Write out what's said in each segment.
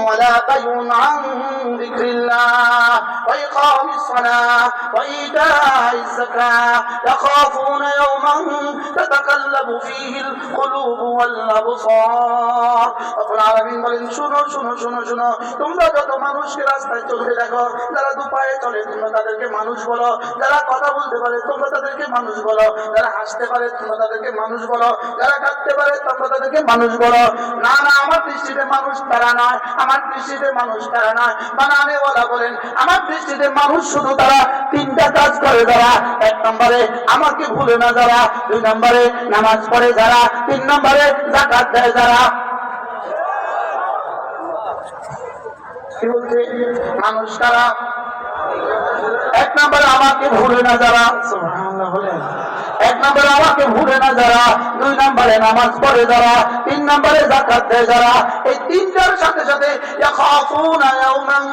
ولا بيع عن ذكر الله وإقام الصلاة وإيتاء الزكاة يخافون يوما تتقلب فيه القلوب والأبصار رب العالمين বলেন শুনো শুনো শুনো শুনো তোমরা যত মানুষকে রাস্তায় চলতে দেখো যারা দুপায়ে চলে তোমরা তাদেরকে মানুষ বলো যারা কথা বলতে পারে তোমরা তাদেরকে মানুষ বলো যারা হাসতে পারে তোমরা তাদেরকে মানুষ বলো যারা কাঁদতে পারে তোমরা তাদেরকে মানুষ বলো না না আমার দৃষ্টিতে মানুষ তারা নয় আমার দৃষ্টিতে মানুষ তারা নয় বানানে ওয়ালা বলেন আমার দৃষ্টিতে মানুষ শুধু তারা তিনটা কাজ করে যারা এক নম্বরে আমাকে ভুলে না যারা দুই নম্বরে নামাজ পড়ে যারা তিন নম্বরে যাকাত দেয় যারা কি বলছে মানুষ তারা এক নম্বরে আমাকে ভুলে না যারা সুবহানাল্লাহ বলেন এক নম্বরে আমাকে ভুলে না যারা দুই নম্বরে নামাজ পড়ে যারা তিন নম্বরে যাকাত দেয় যারা এই তিনটার সাথে সাথে ইয়াখাফুনা ইয়াওমান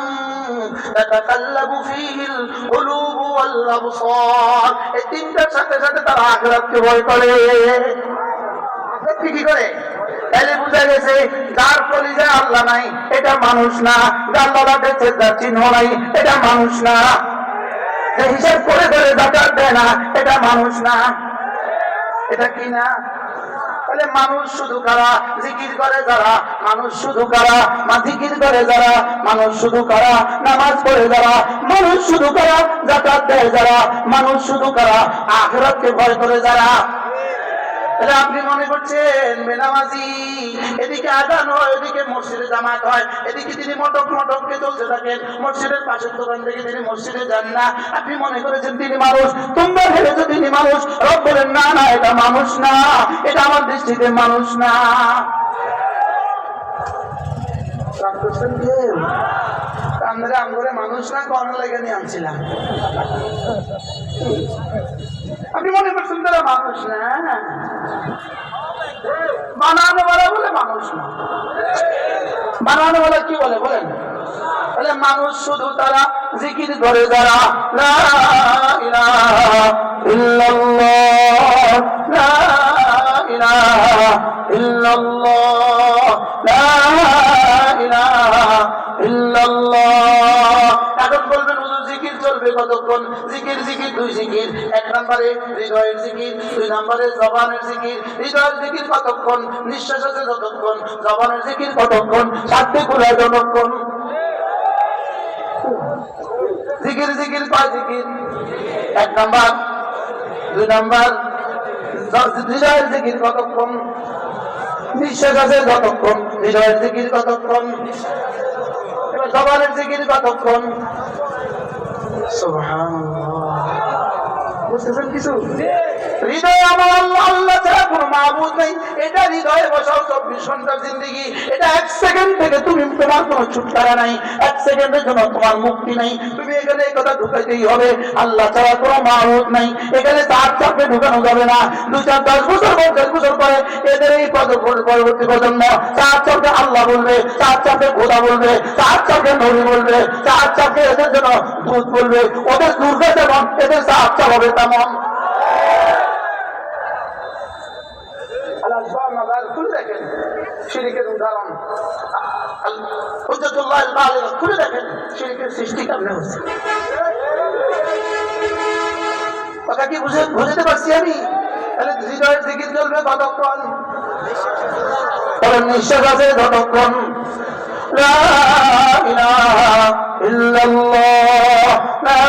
তাতাকাল্লাবু ফীহিল কুলুবু ওয়াল আবসার এই তিনটার সাথে সাথে তারা আখিরাতকে ভয় করে কি করে তাহলে বুঝা গেছে যার কলিজায় আল্লাহ নাই এটা মানুষ না যার ললাটে চেতার চিহ্ন নাই এটা মানুষ না যে হিসাব করে করে যাকাত দেয় না এটা মানুষ না এটা কি না তাহলে মানুষ শুধু কারা জিকির করে যারা মানুষ শুধু কারা জিকির করে যারা মানুষ শুধু কারা নামাজ পড়ে যারা মানুষ শুধু কারা যাকাত দেয় যারা মানুষ শুধু কারা আখিরাতকে ভয় করে যারা আপনি মনে করছেন বেনামাজি এদিকে আজান হয় এদিকে মসজিদে জামাত হয় এদিকে তিনি মটক মটককে চলতে থাকেন মসজিদের পাশের দোকান থেকে তিনি মসজিদে যান না আপনি মনে করেছেন তিনি মানুষ তোমরা ভেবেছো তিনি মানুষ রব বলেন না না এটা মানুষ না এটা আমার দৃষ্টিতে মানুষ না আমরা আমগরে মানুষ না কোন লাগে নিয়ে আনছিলাম আপনি মনে করছেন তারা মানুষ না বানানো বলা বলে মানুষ না বানানো বলা কি বলে বলেন তাহলে মানুষ শুধু তারা জিকির করে যারা লা ইলাহা ইল্লাল্লাহ লা ইলাহা ইল্লাল্লাহ লা ইলাহা ইল্লাল্লাহ এখন বলবেন হুজুর জিকির চলবে কতক্ষণ জিকির জিকির দুই জিকির এক নম্বরে হৃদয়ের জিকির দুই নম্বরে জবানের জিকির হৃদয়ের জিকির কতক্ষণ নিঃশ্বাস আছে যতক্ষণ জবানের জিকির কতক্ষণ সাথে কুলায় যতক্ষণ জিকির জিকির কয় জিকির এক নম্বর দুই নম্বর হৃদয়ের জিকির কতক্ষণ নিঃশ্বাস আছে যতক্ষণ হৃদয়ের জিকির কতক্ষণ জবানের জিকির কতক্ষণ সুবহানাল্লাহ বুঝতেছেন কিছু হৃদয় আমার আল্লাহ আল্লাহ ছাড়া কোনো মাবুদ নেই এটা হৃদয়ে বসাও 24 ঘন্টার জিন্দেগি এটা এক সেকেন্ড থেকে তুমি তোমার কোনো ছুটকারা নাই এক সেকেন্ডের জন্য তোমার মুক্তি নাই তুমি এখানে এই কথা ঢুকাইতেই হবে আল্লাহ ছাড়া কোনো মাবুদ নাই এখানে তার চাপে ঢুকানো যাবে না 2-4-10 বছর 50 বছর পরে এদের এই পরবর্তী প্রজন্ম তার চাপে আল্লাহ বলবে তার চাপে খোদা বলবে তার চাপে নবী বলবে তার চাপে এদের জন্য দুধ বলবে ওদের দুর্গা যেমন এদের চাপ চাপ হবে তেমন খুলে দেখেন শিরকের উদাহরণ হুজ্জাতুল্লাহ আল-বালিগ খুলে দেখেন শিরকের সৃষ্টি কেমনে হচ্ছে কথা কি বুঝতে পারছি আমি তাহলে হৃদয়ের জিকির চলবে কতক্ষণ নিঃশ্বাস আছে যতক্ষণ লা ইলাহা ইল্লাল্লাহ লা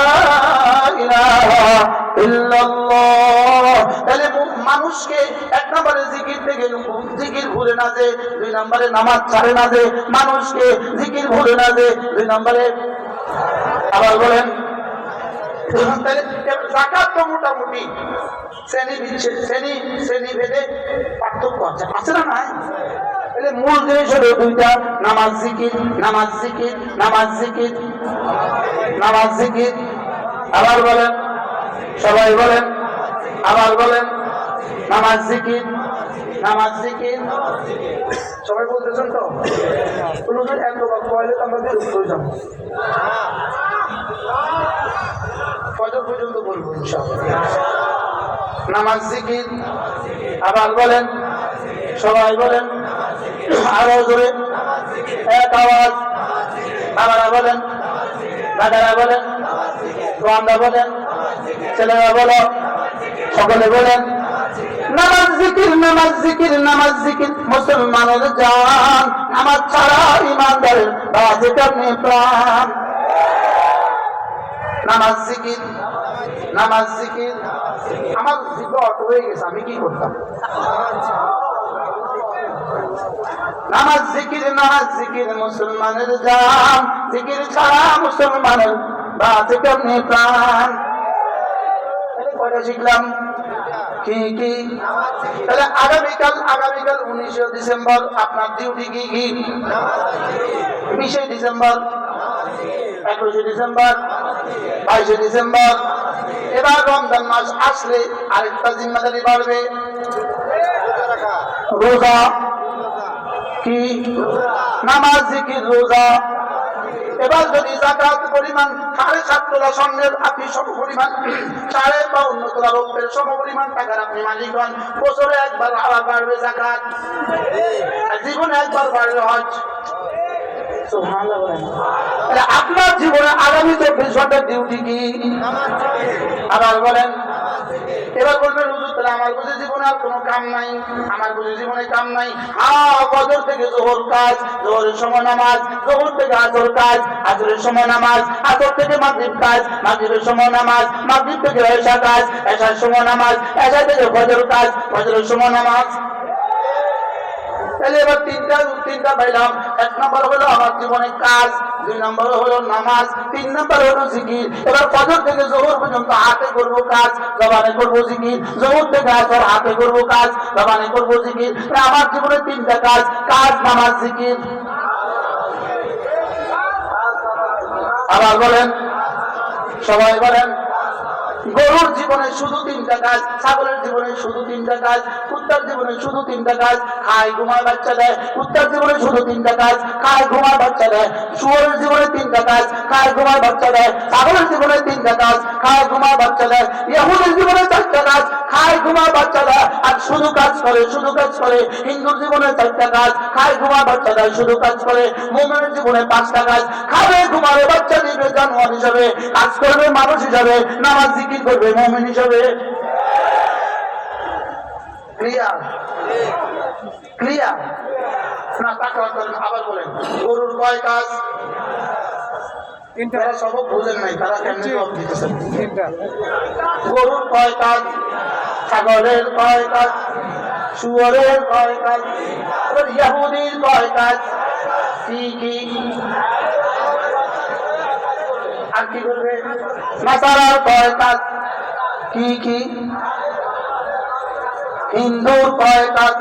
ইলাহা ইল্লাল্লাহ তাহলে মানুষকে এক নম্বরে জিকির থেকে জিকির ভুলে না যে দুই নম্বরে নামাজ ছাড়ে না যে মানুষকে জিকির ভুলে না যে দুই নম্বরে আবার বলেন যাকাত তো মোটামুটি শ্রেণী ভেদে পার্থক্য আছে না নাই মূল জিনিস হলো দুইটা নামাজ জিকির নামাজ জিকির নামাজ জিকির নামাজ জিকির আবার বলেন সবাই বলেন আবার বলেন নামাজ জিকির নামাজ জিকির সবাই বলতেছেন তো কোনদিন এত পয়লে তো আমরা বেরোতে হয়ে যাবো ফজর পর্যন্ত বলবো ইনশাআল্লাহ নামাজ জিকির আবার বলেন সবাই বলেন আরো জোরে এক আওয়াজ বাবারা বলেন, দাদারা বলেন, গোয়ান্দা বলেন, ছেলেরা বলো, সকলে বলেন নামাজ জিকির, নামাজ জিকির, নামাজ জিকির মুসলমানের জান। নামাজ ছাড়া ইমানদারের বাজে কেমনে প্রাণ। নামাজ জিকির, নামাজ জিকির। আমার জিকির অটো হয়ে গেছে, আমি কি করতাম? নামাজ জিকির, নামাজ জিকির মুসলমানের জান। জিকির ছাড়া মুসলমানের বাজে কেমনে প্রাণ। কয়টা শিখলাম? কি কি? তাহলে আগামীকাল 19 ডিসেম্বর আপনার ডিউটি কি কি? 20 ডিসেম্বর, 21 ডিসেম্বর, 22 ডিসেম্বর। এবার রমজান মাস আসলে আরেকটা জিম্মাদারি বাড়বে, রোজা। কি? নামাজ জিকির রোজা। এবার যদি যাকাত পরিমাণ 7.5 তোলা স্বর্ণের আপনি সম পরিমাণ 52 তোলা রৌপ্যের সম পরিমাণ টাকার আপনি মালিক হন, বছরে একবার আবার বাড়বে যাকাত, জীবনে একবার বাড়বে হজ। আপনার জীবনে আগামী 24 ঘন্টার ডিউটি কি? আবার বলেন। এবার বলবেন হুজুর তাহলে আমার বুঝে জীবনে আর কোনো কাম নাই, আমার বুঝে জীবনে কাম নাই। ফজর থেকে জোহর কাজ, জোহরের সময় নামাজ, জোহর থেকে আসর কাজ, আসরের সময় নামাজ, আসর থেকে মাগরিব কাজ, মাগরিবের সময় নামাজ, মাগরিব থেকে এশা কাজ, এশার সময় নামাজ, এশা থেকে ফজর কাজ, ফজরের সময় নামাজ। তাহলে এবার তিনটা পাইলাম। 1 নম্বর হলো আমার জীবনে কাজ, 2 নম্বর হলো নামাজ, 3 নম্বর হলো জিকির। এবার ফজর থেকে জোহর পর্যন্ত হাতে করব কাজ, জবানে করব জিকির। জোহর থেকে আসর হাতে করব কাজ, জবানে করব জিকির। আমার জীবনে 3টা কাজ, কাজ, নামাজ, জিকির। আবার বলেন, সবাই বলেন। গরুর জীবনে শুধু 3টা কাজ, ছাগলের জীবনে শুধু 3টা কাজ, কুত্তার জীবনে শুধু 3টা কাজ, খায় ঘুমায় বাচ্চা দেয়। কুত্তার জীবনে শুধু 3টা কাজ, খায় ঘুমায় বাচ্চা দেয়। শুয়োরের জীবনে 3টা কাজ, খায় ঘুমায় বাচ্চা দেয়। ছাগলের জীবনে 3টা কাজ, খায় ঘুমায় বাচ্চা দেয়। ইহুদির জীবনে 4টা কাজ, খায় ঘুমায় বাচ্চা দেয় আর শুধু কাজ করে, শুধু কাজ করে। হিন্দুর জীবনে 4টা কাজ, খায় ঘুমায় বাচ্চা দেয়, শুধু কাজ করে। মুমিনের জীবনে 5টা কাজ, খাবে ঘুমাবে বাচ্চা দিবে জানোয়ার হিসাবে, কাজ করবে মানুষ হিসাবে, নামাজ জিকির করবে মুমিন হিসাবে। ক্লিয়ার? ক্লিয়ার না? তাকাওয়া করেন। আবার বলেন, গরুর কয় কাজ? তারা সবক বুঝেন নাই, তারা কেমনি জবাব দিতেছেন? গরুর কয় কাজ? ছাগলের কয় কাজ? শুয়োরের কয় কাজ? ইহুদির কয় কাজ? কি কি? আর কি করবে? নাসারার কয় কাজ? কি কি? হিন্দুর কয় কাজ?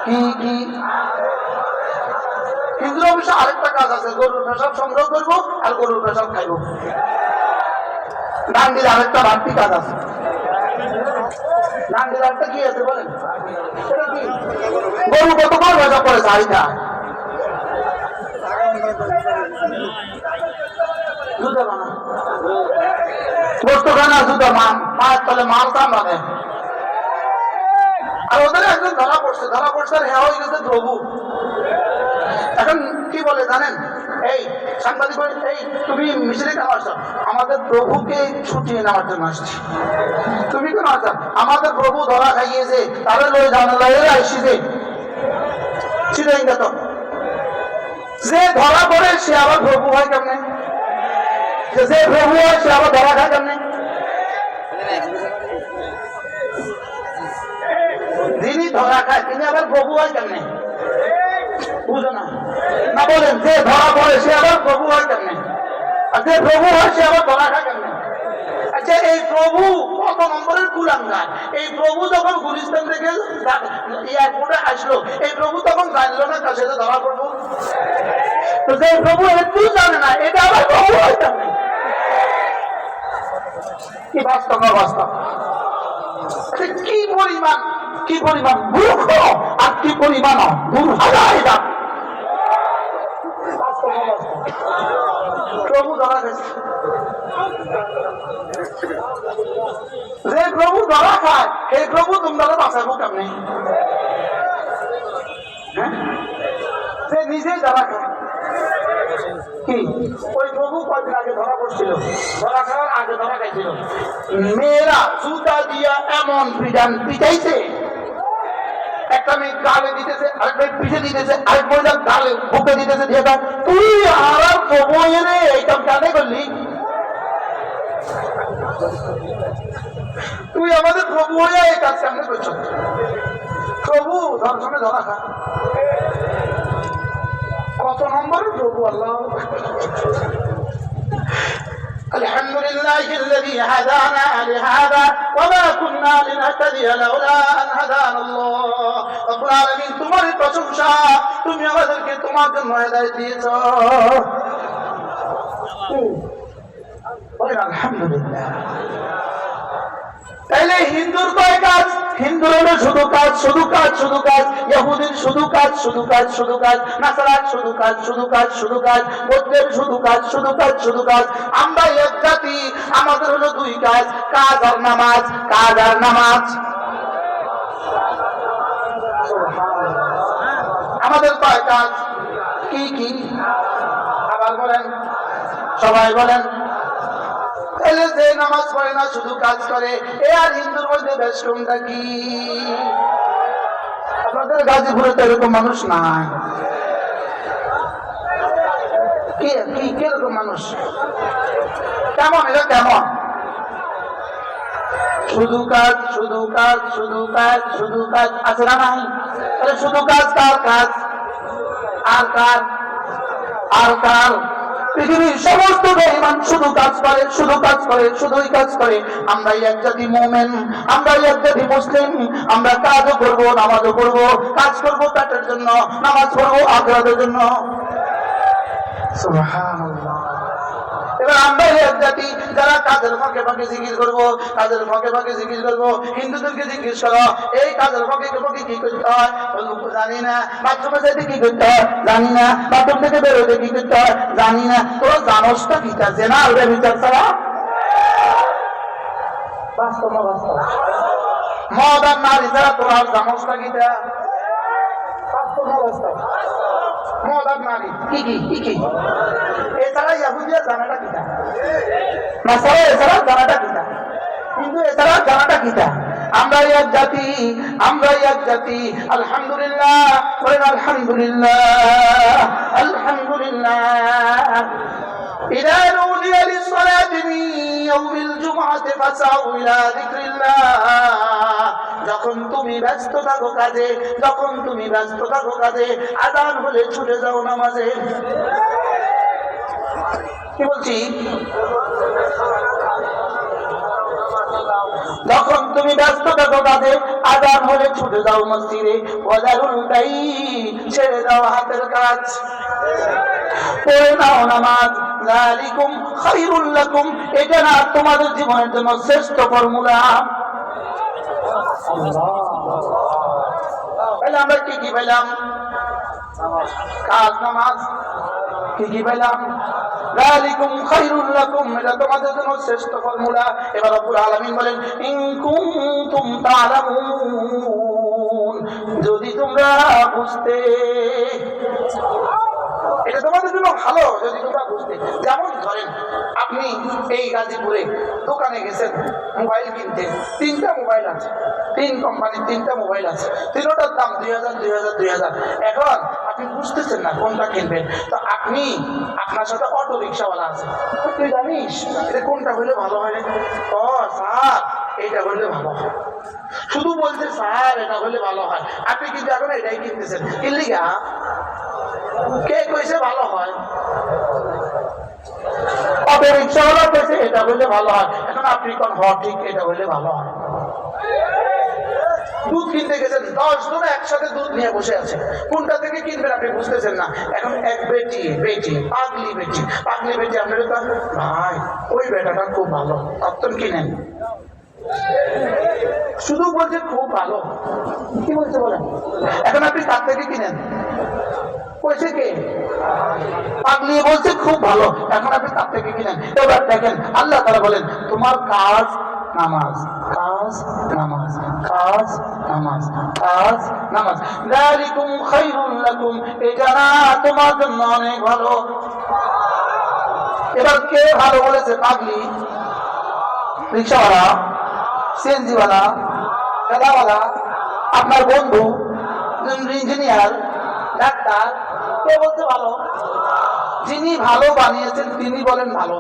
কি কি? হিন্দুর অবশ্য আরেকটা কাজ আছে, গরুর পেশাব সংগ্রহ করবো আর গরুর পেশাব খাইব। ডান্ডির আরেকটা বাড়তি কাজ আছে। ডান্ডির আরেকটা কি আছে বলেন? গরু কতবার পেশাব করে চাহিদা? জুতা বানা, গোস্ত খানা, জুতা পায়ের তলে মাল কামড়াবে। আর ওদের একজন ধরা পড়ছে আর হ্যাঁ হয়ে গেছে প্রভু। এখন কি বলে জানেন? এই সাংবাদিক, এই তুমি মিছিলে কেন আসছো? আমাদের প্রভুকে ছুটিয়ে নেওয়ার জন্য আসছি। তুমি কেন আসছো? আমাদের প্রভু ধরা খাইয়েছে, তাহলে লয়ে জানালা আসছে। ছিলেন তো যে ধরা পড়ে সে আবার প্রভু হয় কেমনে? যে প্রভু হয় সে আবার ধরা খায় কেমনে? যিনি ধরা খায় তিনি আবার প্রভু হয় কেমনে? বুঝো না? না বলেন, যে ধরা পড়ে সে আবার প্রভু হয় কেমনে? আর যে প্রভু হয় সে আবার ধরা খায় কেমনে? আচ্ছা, এই প্রভু কত নম্বরের কুলাঙ্গার? এই প্রভু যখন গুলিস্তান থেকে এয়ারপোর্টে আসলো, এই প্রভু তখন জানলো না কাছে ধরা পড়বো? তো যে প্রভু একটু জানে না, এটা আবার প্রভু হয় কেমনে? কি বাস্তব না বাস্তব? কি পরিমাণ মূর্খ আর কি পরিমাণ মূর্খতা! প্রভু ধরা গেছে। যে প্রভু ধরা খায় এই প্রভু তোমরা বাঁচাবো কেমনে? যে নিজেই ধরা খায়, কি ওই প্রভু কয়েকদিন আগে ধরা পড়ছিল, ধরা খাওয়ার আগে ধরা খাইছিল, মেয়েরা জুতা দিয়া এমন পিটাইছে, একটা মেয়ে গালে দিতেছে, আরেক মেয়ে পিঠে দিতেছে, আরেক মহিলা গালে বুকে দিতেছে, দিয়ে তুই আর প্রভু এনে এইসব গানে করলি, তুই আমাদের প্রভু হয়ে এই কাজ কেমন করছো? প্রভু ধর্ষণে ধরা খা, কত নম্বরের প্রভু আল্লাহ। الحمد لله الذي هدانا لهذا وما كنا لنهتدي لولا أن هدانا الله رب العالمين তোমারই প্রশংসা, তুমি আমাদেরকে তোমার জন্য হেদায়েত দিয়েছো, আলহামদুলিল্লাহ। তাইলে হিন্দুর কয় কাজ? হিন্দুর হলো শুধু কাজ, শুধু কাজ, শুধু কাজ। ইহুদির শুধু কাজ, শুধু কাজ, শুধু কাজ। নাসারার শুধু কাজ, শুধু কাজ, শুধু কাজ। বৌদ্ধের শুধু কাজ, শুধু কাজ, শুধু কাজ। আমরা এক জাতি, আমাদের হলো দুই কাজ, কাজ আর নামাজ, কাজ আর নামাজ। আমাদের কয় কাজ? কি কি? আবার বলেন, সবাই বলেন। যে নামাজ পড়ে না, শুধু কাজ করে, এ আর হিন্দুর মধ্যে বেশ কোনটা কি? আপনাদের গাজীপুরে তো এরকম মানুষ নাই। কিরকম মানুষ? কেমন এটা? কেমন? শুধু কাজ, শুধু কাজ, শুধু কাজ, শুধু কাজ আছে না নাই? তাহলে শুধু কাজ কার কাজ? আর কার? আর কার? পৃথিবীর সমস্ত বেঈমান শুধু কাজ করে, শুধু কাজ করে, শুধুই কাজ করে। আমরা এক জাতি মুমিন, আমরা এক জাতি মুসলিম, আমরা কাজও করবো, নামাজও করবো। কাজ করবো পেটের জন্য, নামাজ পড়বো আখিরাতের জন্য। সুবহানাল্লাহ। এবার আমরা এক জাতি যারা কাজের ফাঁকে ফাঁকে জিকির করবো, কাজের ফাঁকে ফাঁকে জিকির করবো। হিন্দুদেরকে জিজ্ঞেস করো, এই কাজের ফাঁকে ফাঁকে কি করতে হয়? জানি না। বাথরুমে যাইতে কি করতে হয়? জানি না। বাথরুম থেকে বেরোতে কি করতে হয়? জানি না। তোরা জানোসটা কি? জেনা আলবে বিচার ছাড়া বাস্তব না বাস্তব? মদ আর নারী ছাড়া তোরা জানোসটা কিটা? বাস্তব না বাস্তব? মদ আর নারী কি কি কি কি? এছাড়া ইহুদিয়া জানাটা কিটা? নাসারা এছাড়া জানাটা কিটা? কিন্তু এছাড়া জানাটা কিটা? আমরা এক জাতি, আমরা এক জাতি। আলহামদুলিল্লাহ বলেন, আলহামদুলিল্লাহ, আলহামদুলিল্লাহ। إذا نودي للصلاة من يوم الجمعة فاسعوا إلى ذكر الله। যখন তুমি ব্যস্ত থাকো কাজে, যখন তুমি ব্যস্ত থাকো কাজে, আযান হলে ছুটে যাও নামাজে। কি বলছি? যখন তুমি ব্যস্ত থাকো কাজে, আযান হলে ছুটে যাও মসজিদে। ওয়াদারুল বাই, ছেড়ে দাও হাতের কাজ, পড়ে নাও নামাজ। যালিকুম খায়রুল লাকুম, এটা না তোমাদের জীবনের জন্য শ্রেষ্ঠ ফর্মুলা। তাহলে আমরা কি কি পেলাম? কাজ, নামাজ। কি কি পেলাম? যালিকুম খায়রুল লাকুম, এটা তোমাদের জন্য শ্রেষ্ঠ ফর্মুলা। এবার রব্বুল আলামিন বলেন, ইন কুনতুম তা'লামুন, যদি তোমরা বুঝতে। এটা তোমাদের জন্য ভালো যদি তোমরা বুঝতে। যেমন ধরেন আপনি এই গাজীপুরে দোকানে গেছেন মোবাইল কিনতে, 3টা মোবাইল আছে, 3 কোম্পানির 3টা মোবাইল আছে, তিনটার দাম 2000 2000 2000। এখন আপনি বুঝতেছেন না কোনটা কিনবেন, তো আপনি, আপনার সাথে অটো রিক্সাওয়ালা আছে, তুই জানিস এটা কোনটা হলে ভালো হয়? ও স্যার এইটা হলে ভালো হয়। শুধু বলছে স্যার এটা হলে ভালো হয়, আপনি কিন্তু এখন এটাই কিনতেছেন। কিনলিগা কে কইছে ভালো হয়? অটো রিক্সাওয়ালা কইছে এটা হলে ভালো হয়, এখন আপনি কোন ঠিক এটা হলে ভালো হয়। দুধ কিনতে গেছেন, 10 জন একসাথে দুধ নিয়ে বসে আছে, কোনটা থেকে কিনবেন আপনি বুঝতেছেন না। এখন এক বেটি, পাগলি বেটি, আপনার ভাই ওই বেটাটা খুব ভালো, আপনি কিনেন। শুধু বলছে খুব ভালো, কি বলছে বলেন? এখন আপনি তার থেকে কিনেন। কইছে কে? পাগলি বলছে খুব ভালো, এখন আপনি তার থেকে কিনেন। এবার দেখেন আল্লাহ তাআলা বলেন, তোমার কাজ নামাজ, কাজ নামাজ, কাজ নামাজ, কাজ নামাজ। যালিকুম খায়রুল লাকুম, এটা তোমার জন্য অনেক ভালো। এবার কে ভালো বলেছে? পাগলি, রিক্সাওয়ালা, সিএনজিওয়ালা, ঠেলাওয়ালা, আপনার বন্ধু, ইঞ্জিনিয়ার, ডাক্তার, কে বলতে ভালো? যিনি ভালো বানিয়েছেন তিনি বলেন ভালো।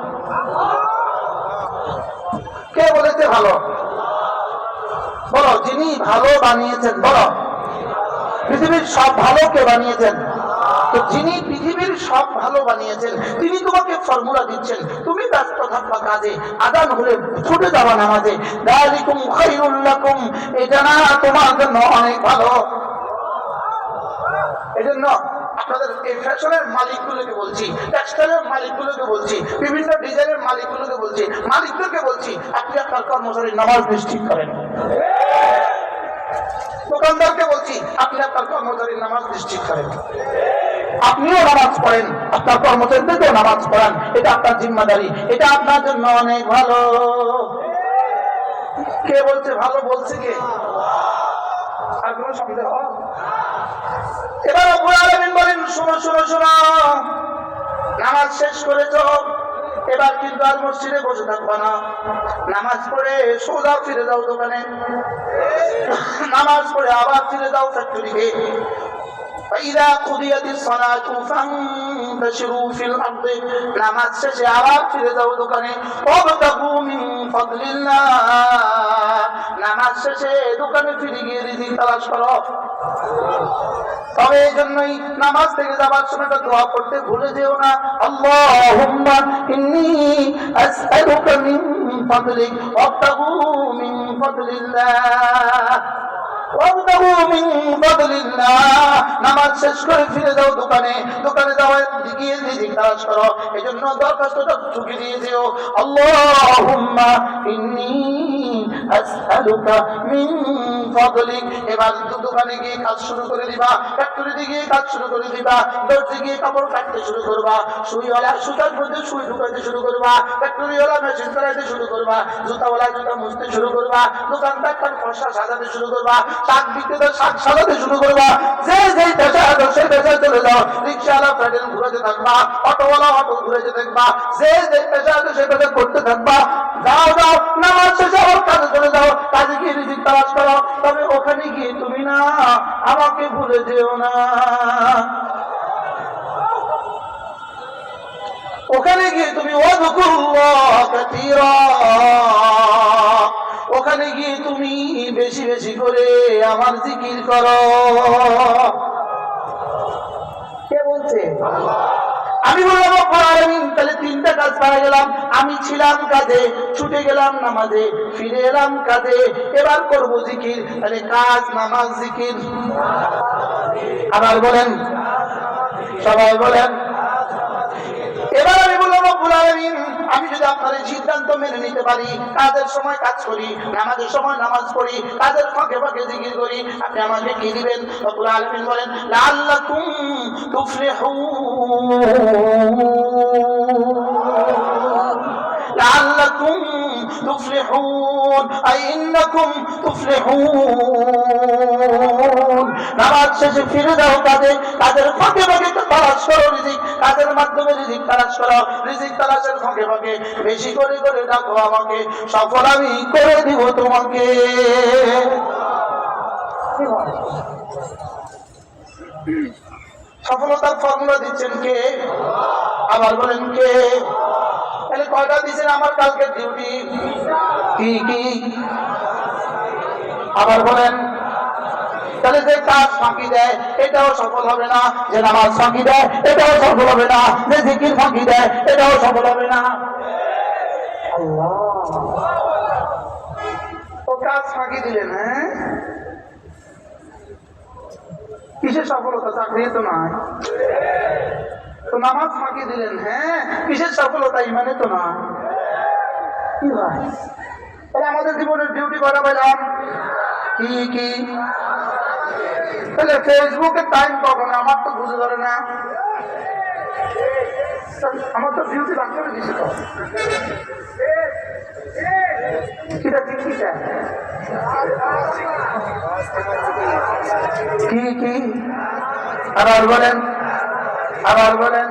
কে বলেছে ভালো? বলো, যিনি ভালো বানিয়েছেন বলো। পৃথিবীর সব ভালো কে বানিয়েছেন? তো যিনি পৃথিবীর সব ভালো বানিয়েছেন তিনি তোমাকে ফর্মুলা দিচ্ছেন, তুমি ব্যস্ত থাকবা কাজে, আযান হলে ছুটে যাবা নামাজে। যালিকুম খায়রুল লাকুম, এটা না তোমার জন্য অনেক ভালো। এজন্য আপনাদের এই ফ্যাশনের মালিকগুলোকে বলছি, টেক্সটাইলের মালিকগুলোকে বলছি, বিভিন্ন ডিজাইনের মালিকগুলোকে বলছি, মালিকদেরকে বলছি, আপনি আপনার কর্মচারীর নামাজ নিশ্চিত করেন। দোকানদারকে বলছি, আপনি আপনার কর্মচারীর নামাজ নিশ্চিত করেন। আপনিও নামাজ পড়েন, আপনার কর্মচারীদেরকেও নামাজ পড়ান, এটা আপনার জিম্মাদারি, এটা আপনার জন্য অনেক ভালো। কে বলছে ভালো? বলছে কে? আর কোনো সন্দেহ? এবার রব্বুল আলামিন বলেন, শোনো শোনো শোনো, নামাজ শেষ করেছো, এবার কিন্তু আর মসজিদে বসে থাকবা না। নামাজ পড়ে সোজা ফিরে যাও দোকানে, নামাজ পড়ে আবার ফিরে যাও ফ্যাক্টরিতে। فإذا قضيت الصلاة فانتشروا في الأرض, নামাজ শেষে আবার ফিরে যাও দোকানে। وابتغوا من فضل الله, নামাজ শেষে দোকানে ফিরে গিয়ে রিজিক তালাশ করো। তবে এই জন্যই নামাজ থেকে যাবার সময় একটা দোয়া করতে ভুলে যেও না, আল্লাহুম্মা ইন্নী আসআলুকা মিন ফাদলিক ওয়াবতাগু মিন ফাদলিল্লাহ, ওয়াবতাগু মিন ফাদলিল্লাহ। নামাজ শেষ করে ফিরে যাও দোকানে, দোকানে যাওয়ার গিয়ে রিজিক তালাশ করো। এজন্য দরখাস্তটা চুকে দিয়ে যেও, আল্লাহুম্মা ইন্নী আসআলুকা মিন ফাদলিক। এবার দোকানে গিয়ে কাজ শুরু করে দিবা, ফ্যাক্টরিতে গিয়ে কাজ শুরু করে দিবা, দর্জি গিয়ে কাপড় কাটতে শুরু করবা, সুইওয়ালা সুতার মধ্যে সুই ঢুকাইতে শুরু করবা, ফ্যাক্টরিওয়ালা মেশিন চালাইতে শুরু করবা, জুতাওয়ালা জুতা মুছতে শুরু করবা, দোকানদার তার ফসা সাজাতে শুরু করবা, শাক বিক্রেতা শাক সাজাতে শুরু করবা। যে যেই পেশা আছে সেই পেশায় চলে যাও। রিক্সাওয়ালা প্যাডেল ঘুরাতে থাকবা, অটোওয়ালা অটো ঘুরাতে থাকবা, যে যেই পেশা আছে সেই পেশা করতে থাকবা। যাও যাও, নামাজ শেষে আবার কাজে চলে যাও, কাজে গিয়ে রিজিক তালাশ করো। তবে ওখানে গিয়ে তুমি না আমাকে ভুলে যেও না, ওখানে গিয়ে তুমি ওয়াযকুরুল্লাহ কাসীরা, ওখানে গিয়ে তুমি বেশি বেশি করে আমার জিকির করো। কে বলছে? আমি বললাম রব্বুল আলামিন, তাহলে তিনটা কাজ পাওয়া গেলাম। আমি ছিলাম কাজে, ছুটে গেলাম নামাজে, ফিরে এলাম কাজে, এবার করবো জিকির। তাহলে কাজ, নামাজ, জিকির। আবার বলেন, সবাই বলেন। এবার আমি বললাম রব্বুল আলামিন, আমি যদি আপনার এই সিদ্ধান্ত মেনে নিতে পারি, কাজের সময় কাজ করি, নামাজের সময় নামাজ পড়ি, কাজের ফাঁকে ফাঁকে জিকির করি, আপনি আমাকে কি দিবেন? রব্বুল আলামিন বলেন, লাআল্লাকুম তুফলিহুন, লাআল্লাকুম তুফলিহুন, আই ইন্নাকুম তুফলিহুন। নামাজ শেষে ফিরে যাও কাজে, কাজের ফাঁকে ফাঁকে তালাশ করো রিজিক, কাজের মাধ্যমে রিজিক তালাশ করো, রিজিক তালাশের ফাঁকে ফাঁকে বেশি করে করে ডাকো আমাকে, সফল আমি করে দিব তোমাকে। সফলতার ফর্মুলা দিচ্ছেন কে? আবার বলেন কে? তাহলে কয়টা দিচ্ছেন আমার কালকে ডিউটি? কি কি? আবার বলেন। তাহলে যে কাজ ফাঁকি দেয় এটাও সফল হবে না, যে নামাজ ফাঁকি দেয় এটাও সফল হবে না, যে জিকির ফাঁকি দেয় এটাও সফল হবে না। আল্লাহ, ও কাজ ফাঁকি দিলেন, হ্যাঁ? কিসের সফলতা? চাকরি তো নয়। তো নামাজ ফাঁকি দিলেন, হ্যাঁ? কিসের সফলতা? ইমানে তো নয়। কি হয়? তাহলে আমাদের জীবনের ডিউটি করা পেলাম কি কি? তাহলে ফেসবুকে টাইম কখন? আমার তো বুঝে ধরে না, আমার তো ডিউটি বাদ করে দিছে তো। কিটা ঠিক কিটা কি কি? আবার বলেন, আবার বলেন।